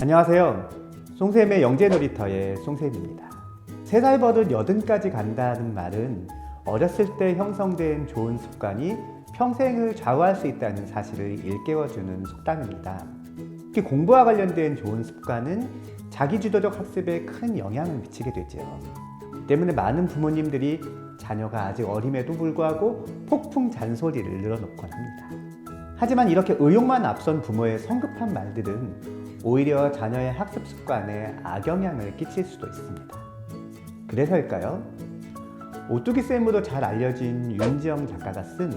안녕하세요. 송쌤의 영재놀이터의 송쌤입니다. 3살 버릇 80까지 간다는 말은 어렸을 때 형성된 좋은 습관이 평생을 좌우할 수 있다는 사실을 일깨워주는 속담입니다. 특히 공부와 관련된 좋은 습관은 자기주도적 학습에 큰 영향을 미치게 되죠. 때문에 많은 부모님들이 자녀가 아직 어림에도 불구하고 폭풍 잔소리를 늘어놓곤 합니다. 하지만 이렇게 의욕만 앞선 부모의 성급한 말들은 오히려 자녀의 학습 습관에 악영향을 끼칠 수도 있습니다. 그래서일까요? 오뚜기쌤으로 잘 알려진 윤지영 작가가 쓴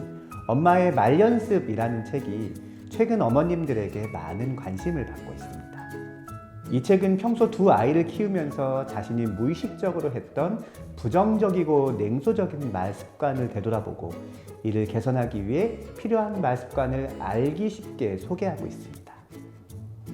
엄마의 말연습이라는 책이 최근 어머님들에게 많은 관심을 받고 있습니다. 이 책은 평소 두 아이를 키우면서 자신이 무의식적으로 했던 부정적이고 냉소적인 말 습관을 되돌아보고 이를 개선하기 위해 필요한 말 습관을 알기 쉽게 소개하고 있습니다.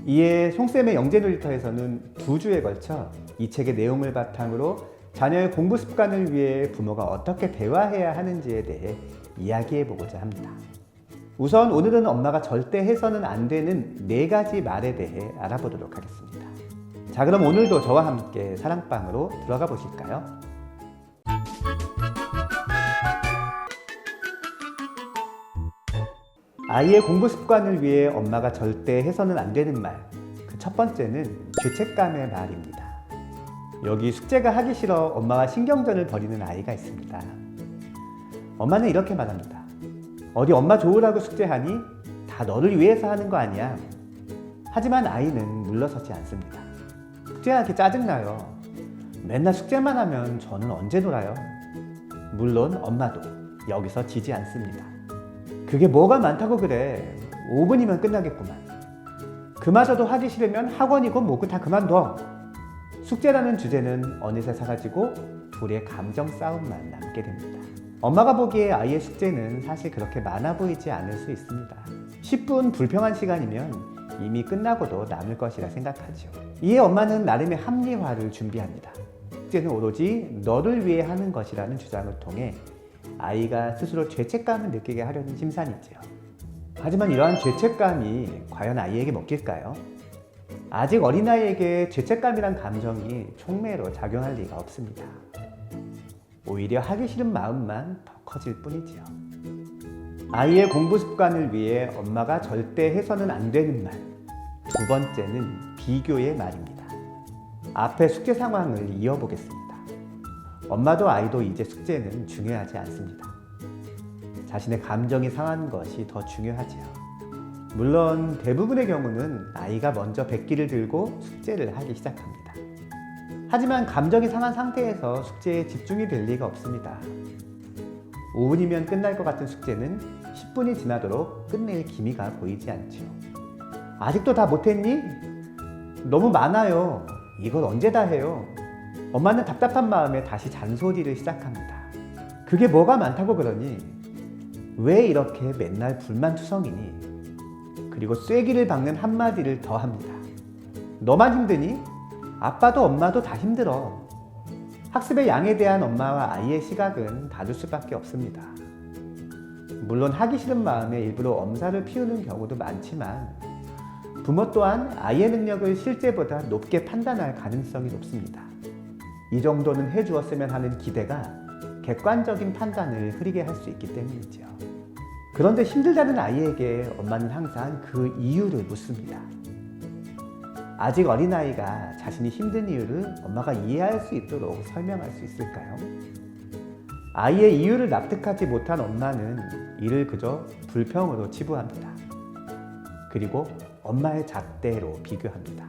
이에 송쌤의 영재놀이터에서는 2주에 걸쳐 이 책의 내용을 바탕으로 자녀의 공부 습관을 위해 부모가 어떻게 대화해야 하는지에 대해 이야기해보고자 합니다. 우선 오늘은 엄마가 절대 해서는 안 되는 4가지 말에 대해 알아보도록 하겠습니다. 자, 그럼 오늘도 저와 함께 사랑방으로 들어가 보실까요? 아이의 공부 습관을 위해 엄마가 절대 해서는 안 되는 말, 그 첫 번째는 죄책감의 말입니다. 여기 숙제가 하기 싫어 엄마와 신경전을 벌이는 아이가 있습니다. 엄마는 이렇게 말합니다. 어디 엄마 좋으라고 숙제하니? 다 너를 위해서 하는 거 아니야. 하지만 아이는 물러서지 않습니다. 숙제하기 짜증나요. 맨날 숙제만 하면 저는 언제 놀아요? 물론 엄마도 여기서 지지 않습니다. 그게 뭐가 많다고 그래. 5분이면 끝나겠구만. 그마저도 하기 싫으면 학원이고 뭐고 다 그만둬. 숙제라는 주제는 어느새 사라지고 둘의 감정 싸움만 남게 됩니다. 엄마가 보기에 아이의 숙제는 사실 그렇게 많아 보이지 않을 수 있습니다. 10분 불평한 시간이면 이미 끝나고도 남을 것이라 생각하죠. 이에 엄마는 나름의 합리화를 준비합니다. 숙제는 오로지 너를 위해 하는 것이라는 주장을 통해 아이가 스스로 죄책감을 느끼게 하려는 심산이지요. 하지만 이러한 죄책감이 과연 아이에게 먹힐까요? 아직 어린아이에게 죄책감이란 감정이 촉매로 작용할 리가 없습니다. 오히려 하기 싫은 마음만 더 커질 뿐이지요. 아이의 공부 습관을 위해 엄마가 절대 해서는 안 되는 말. 2번째는 비교의 말입니다. 앞에 숙제 상황을 이어보겠습니다. 엄마도 아이도 이제 숙제는 중요하지 않습니다. 자신의 감정이 상한 것이 더 중요하지요. 물론 대부분의 경우는 아이가 먼저 백기를 들고 숙제를 하기 시작합니다. 하지만 감정이 상한 상태에서 숙제에 집중이 될 리가 없습니다. 5분이면 끝날 것 같은 숙제는 10분이 지나도록 끝낼 기미가 보이지 않죠. 아직도 다 못했니? 너무 많아요. 이걸 언제 다 해요? 엄마는 답답한 마음에 다시 잔소리를 시작합니다. 그게 뭐가 많다고 그러니? 왜 이렇게 맨날 불만투성이니? 그리고 쐐기를 박는 한마디를 더 합니다. 너만 힘드니? 아빠도 엄마도 다 힘들어. 학습의 양에 대한 엄마와 아이의 시각은 다를 수밖에 없습니다. 물론 하기 싫은 마음에 일부러 엄살을 피우는 경우도 많지만 부모 또한 아이의 능력을 실제보다 높게 판단할 가능성이 높습니다. 이 정도는 해주었으면 하는 기대가 객관적인 판단을 흐리게 할 수 있기 때문이죠. 그런데 힘들다는 아이에게 엄마는 항상 그 이유를 묻습니다. 아직 어린아이가 자신이 힘든 이유를 엄마가 이해할 수 있도록 설명할 수 있을까요? 아이의 이유를 납득하지 못한 엄마는 이를 그저 불평으로 치부합니다. 그리고 엄마의 잣대로 비교합니다.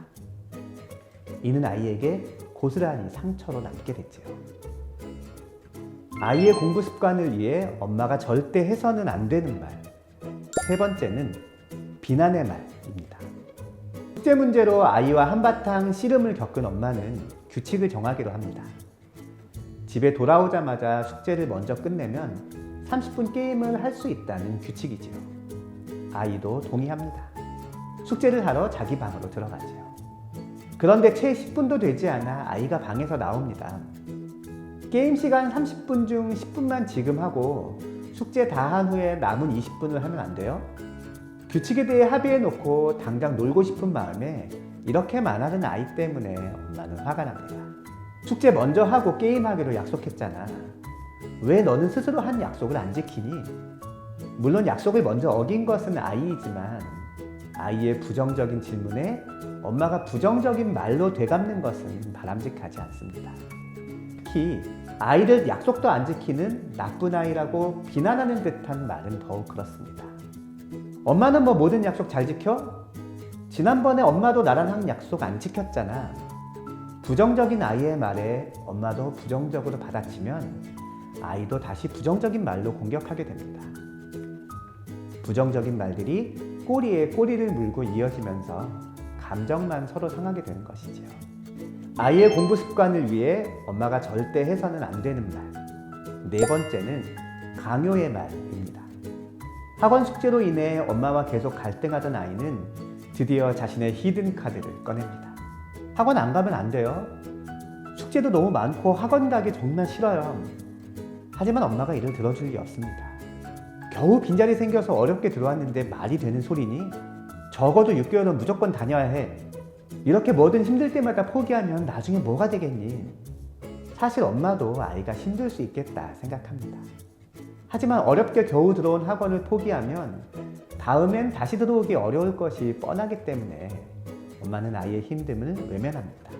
이는 아이에게 고스란히 상처로 남게 됐죠. 아이의 공부 습관을 위해 엄마가 절대 해서는 안 되는 말. 3번째는 비난의 말입니다. 숙제 문제로 아이와 한바탕 씨름을 겪은 엄마는 규칙을 정하기로 합니다. 집에 돌아오자마자 숙제를 먼저 끝내면 30분 게임을 할 수 있다는 규칙이지요. 아이도 동의합니다. 숙제를 하러 자기 방으로 들어가죠. 그런데 채 10분도 되지 않아 아이가 방에서 나옵니다. 게임 시간 30분 중 10분만 지금 하고 숙제 다 한 후에 남은 20분을 하면 안 돼요? 규칙에 대해 합의해 놓고 당장 놀고 싶은 마음에 이렇게 말하는 아이 때문에 엄마는 화가 납니다. 숙제 먼저 하고 게임하기로 약속했잖아. 왜 너는 스스로 한 약속을 안 지키니? 물론 약속을 먼저 어긴 것은 아이이지만 아이의 부정적인 질문에 엄마가 부정적인 말로 되갚는 것은 바람직하지 않습니다. 특히 아이를 약속도 안 지키는 나쁜 아이라고 비난하는 듯한 말은 더욱 그렇습니다. 엄마는 뭐 모든 약속 잘 지켜? 지난번에 엄마도 나랑 한 약속 안 지켰잖아. 부정적인 아이의 말에 엄마도 부정적으로 받아치면 아이도 다시 부정적인 말로 공격하게 됩니다. 부정적인 말들이 꼬리에 꼬리를 물고 이어지면서 감정만 서로 상하게 되는 것이지요. 아이의 공부 습관을 위해 엄마가 절대 해서는 안 되는 말. 네 번째는 강요의 말입니다. 학원 숙제로 인해 엄마와 계속 갈등하던 아이는 드디어 자신의 히든 카드를 꺼냅니다. 학원 안 가면 안 돼요. 숙제도 너무 많고 학원 가기 정말 싫어요. 하지만 엄마가 이를 들어줄 리 없습니다. 겨우 빈자리 생겨서 어렵게 들어왔는데 말이 되는 소리니? 적어도 6개월은 무조건 다녀야 해. 이렇게 뭐든 힘들 때마다 포기하면 나중에 뭐가 되겠니? 사실 엄마도 아이가 힘들 수 있겠다 생각합니다. 하지만 어렵게 겨우 들어온 학원을 포기하면 다음엔 다시 들어오기 어려울 것이 뻔하기 때문에 엄마는 아이의 힘듦을 외면합니다.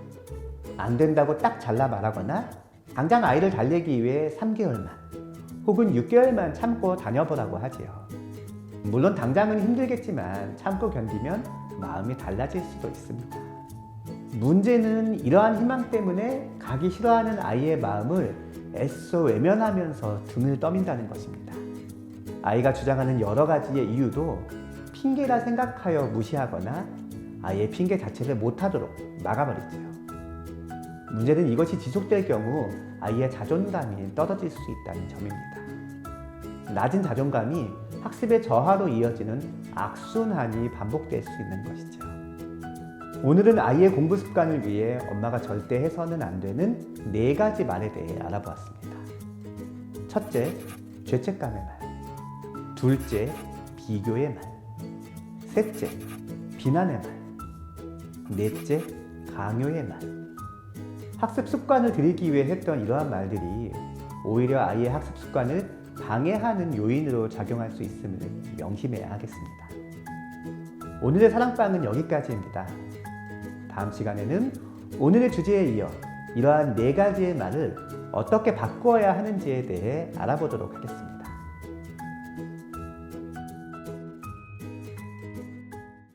안 된다고 딱 잘라 말하거나 당장 아이를 달래기 위해 3개월만 혹은 6개월만 참고 다녀보라고 하지요. 물론 당장은 힘들겠지만 참고 견디면 마음이 달라질 수도 있습니다. 문제는 이러한 희망 때문에 가기 싫어하는 아이의 마음을 애써 외면하면서 등을 떠민다는 것입니다. 아이가 주장하는 여러 가지의 이유도 핑계라 생각하여 무시하거나 아이의 핑계 자체를 못하도록 막아버리죠. 문제는 이것이 지속될 경우 아이의 자존감이 떨어질 수 있다는 점입니다. 낮은 자존감이 학습의 저하로 이어지는 악순환이 반복될 수 있는 것이죠. 오늘은 아이의 공부 습관을 위해 엄마가 절대 해서는 안 되는 4가지 말에 대해 알아보았습니다. 첫째, 죄책감의 말. 둘째, 비교의 말. 셋째, 비난의 말. 넷째, 강요의 말. 학습 습관을 들이기 위해 했던 이러한 말들이 오히려 아이의 학습 습관을 방해하는 요인으로 작용할 수 있음을 명심해야 하겠습니다. 오늘의 사랑방은 여기까지입니다. 다음 시간에는 오늘의 주제에 이어 이러한 4가지의 말을 어떻게 바꾸어야 하는지에 대해 알아보도록 하겠습니다.